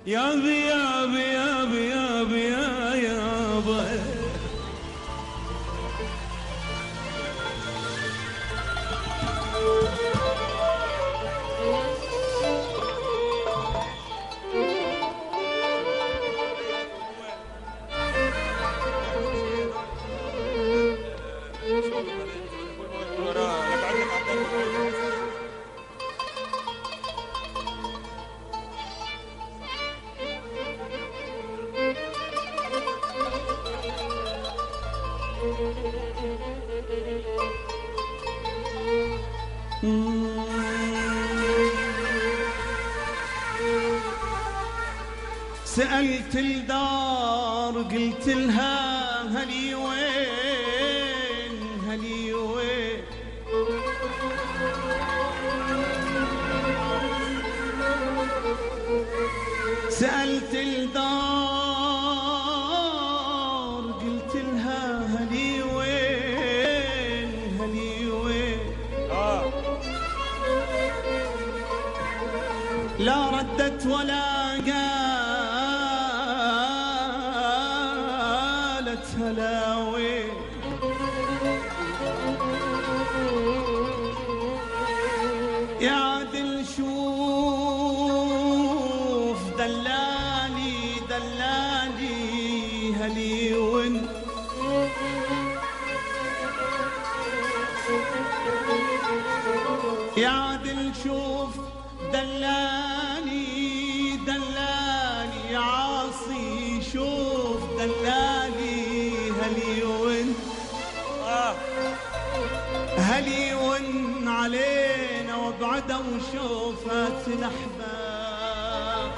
يابي يابي يابي يابي يا يابا. سألت الدار قلت لها هلي وين هلي وين، سألت الدار قلت لها هلي وين هلي وين، لا ردت ولا قالت هلا وين، يا عادل شوف دلالي دلالي هلي وين، يا عادل شوف دلالي دلالي، يا عاصي شوف دلالي هلي وين، هلي وين علينا وابعدوا وشوفت الأحباب.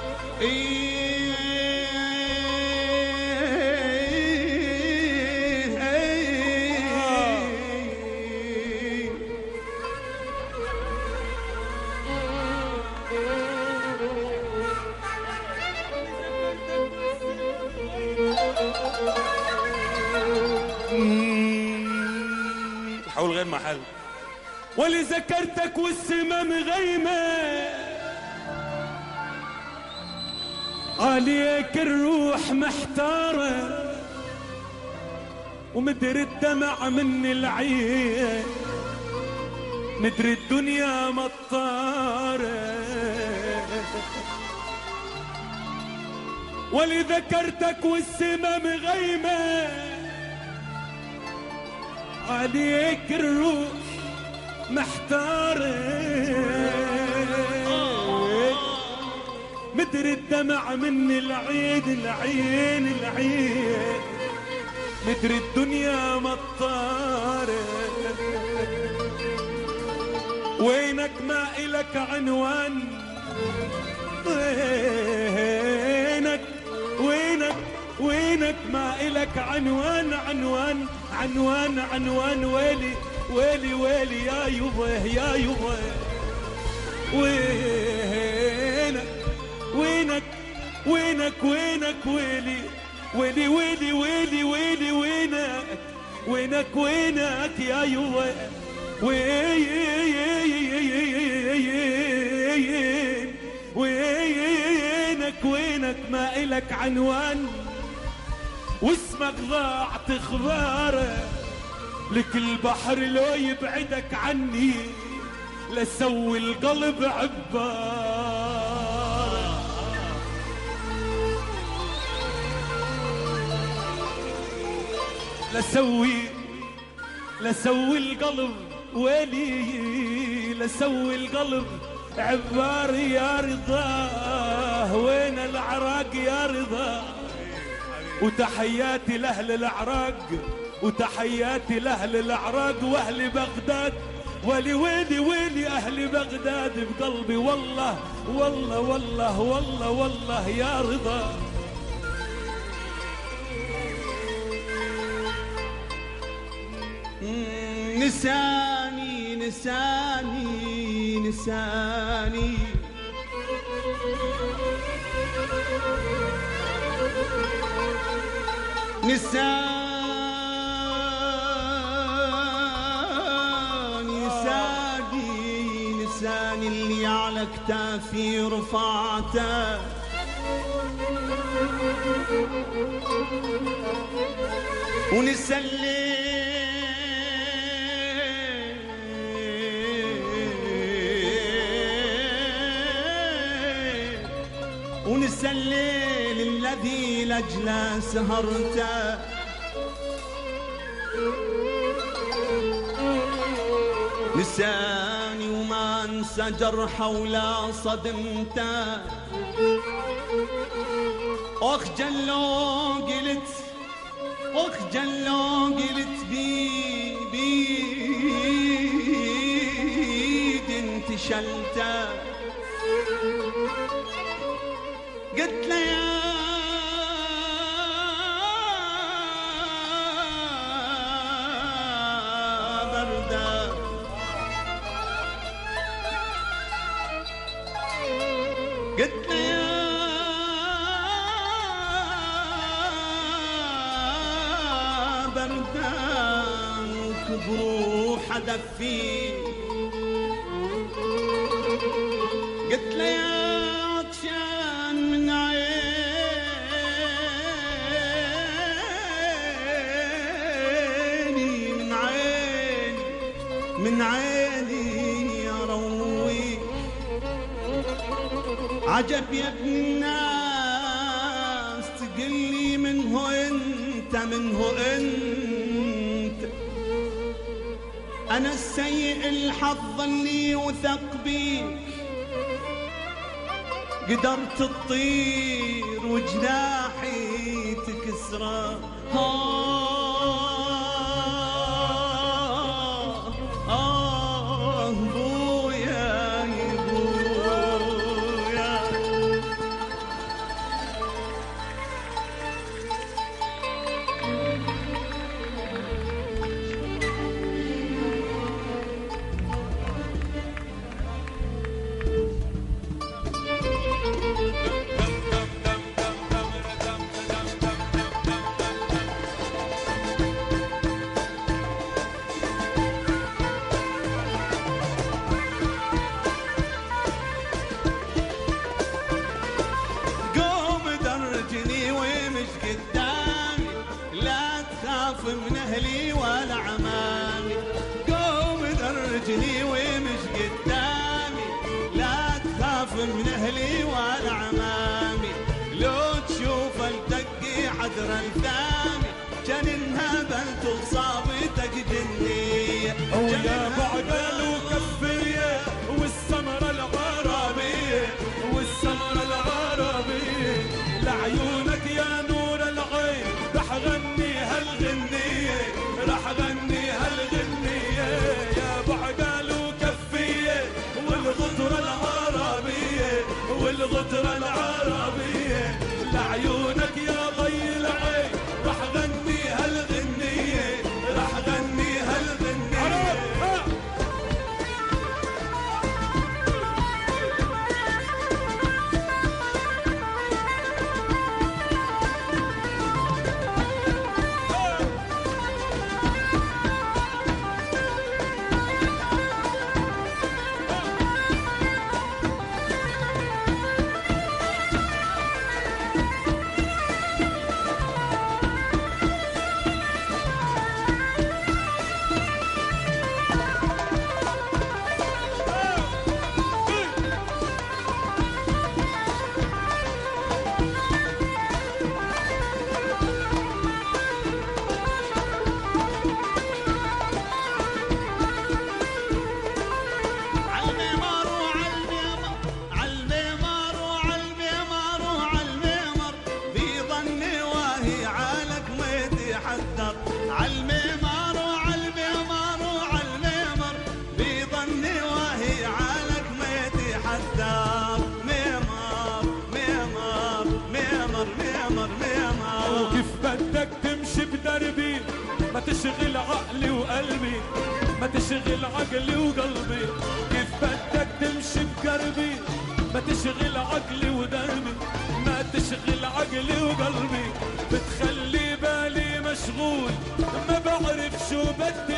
حول غير محل. ولي ذكرتك والسما مغيمة عليك الروح محتارة، ومدري الدمع من العين، مدري الدنيا مطارة. ولي ذكرتك والسما مغيمة عليك الروح محتارة، مدري الدمع من العين العين العين، مدري الدنيا مطارة. وينك ما إلك عنوان، وينك وينك وينك ما إلك عنوان عنوان عنوان عنوان، ويلي ويلي ويلي يا يبا يا يبا. وينك وينك وينك وينك ويلي ويلي ويلي ويلي ويلي وينك وينك وينك يا يبا. وينك وينك ما إلك عنوان، واسمك ضاع تخباره، لك البحر لو يبعدك عني لسوي القلب عباره. لسوي القلب ويلي، لسوي القلب عبار يا رضاه. وين العراق يا رضا، وتحياتي لأهل العراق، وتحياتي لأهل العراق وأهل بغداد. ولي ويلي ويلي أهل بغداد بقلبي، والله والله والله والله والله يا رضا. نساني نساني نساني، نساني سادي نساني اللي على كتافي رفعته، ونسى الليل ونسى الليل الذي لأجله سهرته نساني وما انسى جرحه ولا صدمته اخجل لو قلت اخجل لو قلت بيد انتشلته قلت له يا برده قلت له يا بردانك بروح ادفيه قلت له يا عطشان من عيني من عيني من عيني يا روي عجب يا ابن الناس تقلي منه انت منه انت انا السيء الحظ اللي وثق بيك قدرت تطير وجناحي تكسره بويا يا بويا من اهلي ولا عمامي قوم درجني ومش قدامي لا تخاف من اهلي ولا عمامي لو تشوف الدقي حذر الثامي كان انهبلت وصابتك جنيه ويا بعقل وكفيه والسمرة العربية والسمرة العربية لعيونك يا نور العين رح غني هالغنية رح غني هالغنية يا بعقل وكفية والغطرة العربية والغطرة العربية لعيونك يا ضي العين رح غني هالغنية رح غني هالغنية بدك تمشي بدربي ما تشغل عقلي وقلبي ما تشغل عقلي وقلبي كيف بدك تمشي بدربي ما تشغل عقلي ودربي ما تشغل عقلي وقلبي بتخلي بالي مشغول ما بعرف شو بدي